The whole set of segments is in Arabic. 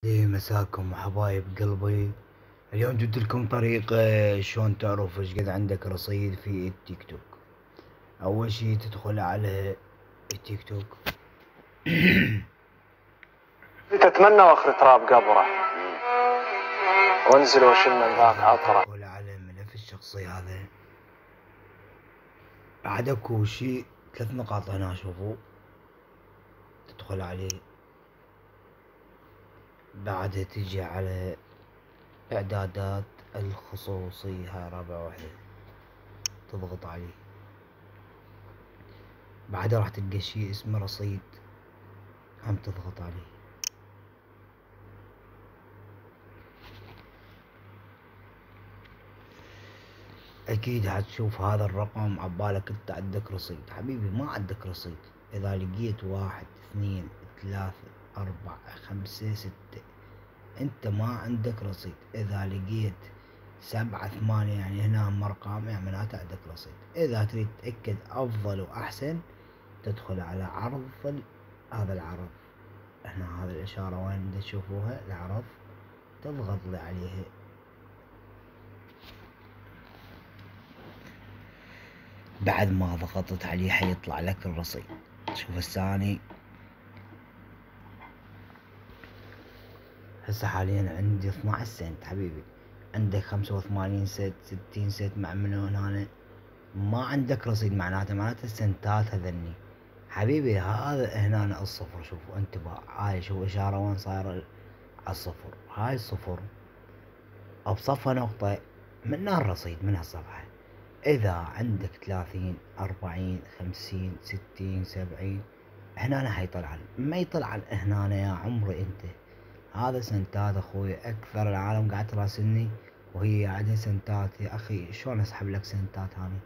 ليه مساكم حبايب قلبي. اليوم جبت لكم طريقة شلون تعرف ايش قد عندك رصيد في التيك توك. اول شي تدخل على التيك توك. تتمنى واخذ تراب قبره وانزل واشم من ذاك عطره. تدخل على ملف الشخصي هذا. بعد اكو شي 3 نقاط هنا شوفوا، تدخل عليه. بعدها تجي على اعدادات الخصوصية، هاي رابع وحدة، تضغط عليه. بعدها راح تلقى شي اسمه رصيد، هم تضغط عليه. اكيد حتشوف هذا الرقم عبالك انت عندك رصيد. حبيبي ما عندك رصيد. اذا لقيت 1 2 3 4 5 6 انت ما عندك رصيد. اذا لقيت 7 8 يعني هنا ارقام يعني معناته عندك رصيد. اذا تريد تتأكد افضل واحسن تدخل على عرض هذا العرض هنا، هذه الاشارة وين تشوفوها العرض، تضغط لي عليها. بعد ما ضغطت عليه حيطلع لك الرصيد. شوف الثاني، هسه حاليا عندي 12 سنت. حبيبي عندك 85 سنت 60 سنت مع منو هنا ما عندك رصيد، معناته السنتات هذني. حبيبي هذا هنا الصفر، شوفوا انتباه، هاي شوف اشارة وين صايرة على الصفر، هاي الصفر بصفها نقطة من الرصيد من هالصفحة. اذا عندك 30 40 50 60 70 هنا حيطلع. ما يطلع هنا يا عمري انت. هذا سنتات اخوي، اكثر العالم قاعد تراسلني وهي قاعدة سنتات. يا اخي شلون اسحب لك سنتات هاني؟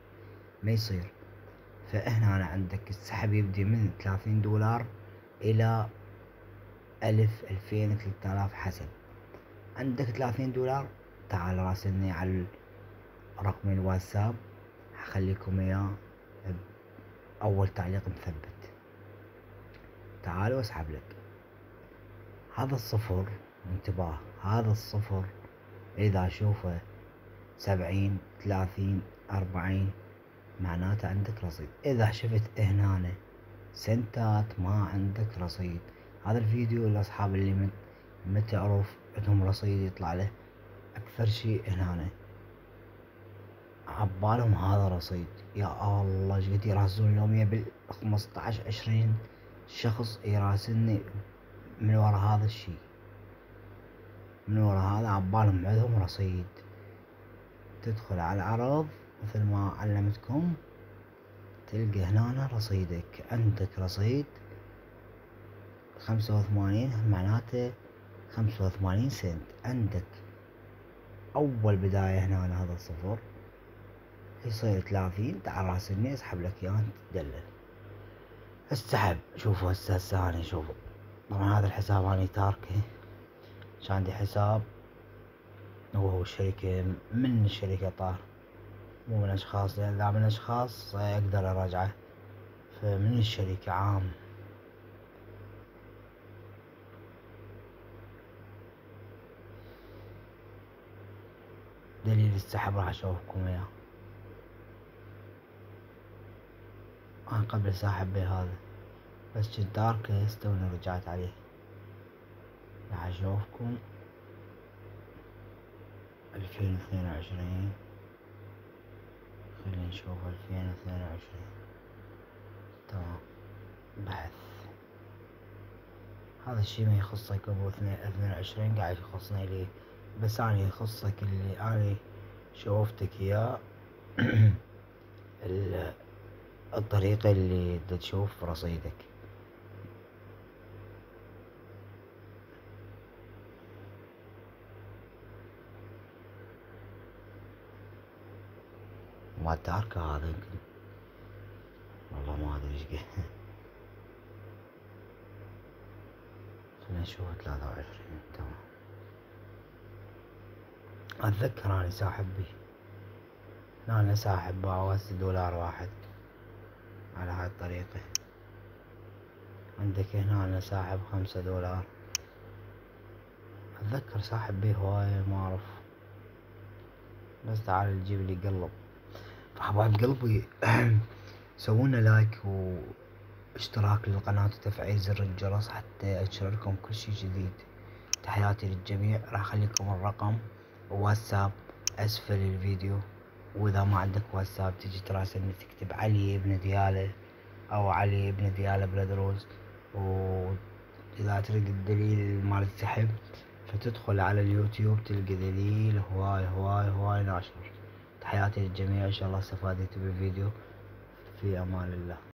ما يصير. فهنا أنا عندك السحب يبدي من 30 دولار الى 1000 2000 3000 حسب. عندك 30 دولار تعال راسلني على رقم الواتساب، هخليكم اياه اول تعليق مثبت. تعال واسحب لك. هذا الصفر انتباه، هذا الصفر اذا اشوفه 70 30 40 معناته عندك رصيد. اذا شفت هنا سنتات ما عندك رصيد. هذا الفيديو لاصحاب اللي ما تعرف عندهم رصيد يطلع له اكثر شيء هنا عبالهم هذا رصيد. يا الله ايش قد يراسلون يوميا بال 15 20 شخص يراسلني من ورا هذا الشيء، من ورا هذا عبالهم عندهم رصيد. تدخل على العرض مثل ما علمتكم، تلقى هنا رصيدك. عندك رصيد 85 معناته 85 سنت عندك. اول بداية هنا هذا الصفر يصير 30. تعال راسلني اسحب لك اياه تدلل. السحب شوفوا هسه انا شوفوا. طبعا هذا الحساب اني تاركه، عشان عندي حساب هو الشركة، من الشركة طار مو من اشخاص، لان اذا من اشخاص اقدر اراجعه، فمن الشركة عام. دليل السحب راح اشوفكم اياه. انا قبل ساحب بهذا بس كنت تاركه هسه توني رجعت عليه. راح اشوفكم 2022. خلينا نشوف 2022. تمام. بحث. هذا الشي ما يخصك ابو 2022 قاعد يخصني لي، بس انا يخصك اللي انا شوفتك اياه. الطريقة اللي تشوف رصيدك. ما تاركه هذا يمكن، والله ما ادري ايش قد. خلينا نشوف 23. تمام. اتذكر اني ساحب بي، انا ساحب بعوز دولار واحد على هاي الطريقة. عندك هنا انا ساحب 5 دولار. اتذكر ساحب بيه هواية ما اعرف، بس تعال تجيب لي قلب. فحبايب قلبي سوونا لايك واشتراك للقناة وتفعيل زر الجرس حتى اشارككم كل شي جديد. تحياتي للجميع. راح اخليكم الرقم واتساب اسفل الفيديو، واذا ما عندك واتساب تجي تراسلني تكتب علي بن ديالة او علي بن ديالة بلدروز، واذا تريد الدليل مال السحب فتدخل على اليوتيوب تلقى دليل هواي ناشر. تحياتي للجميع، ان شاء الله استفاديتوا بالفيديو. في امان الله.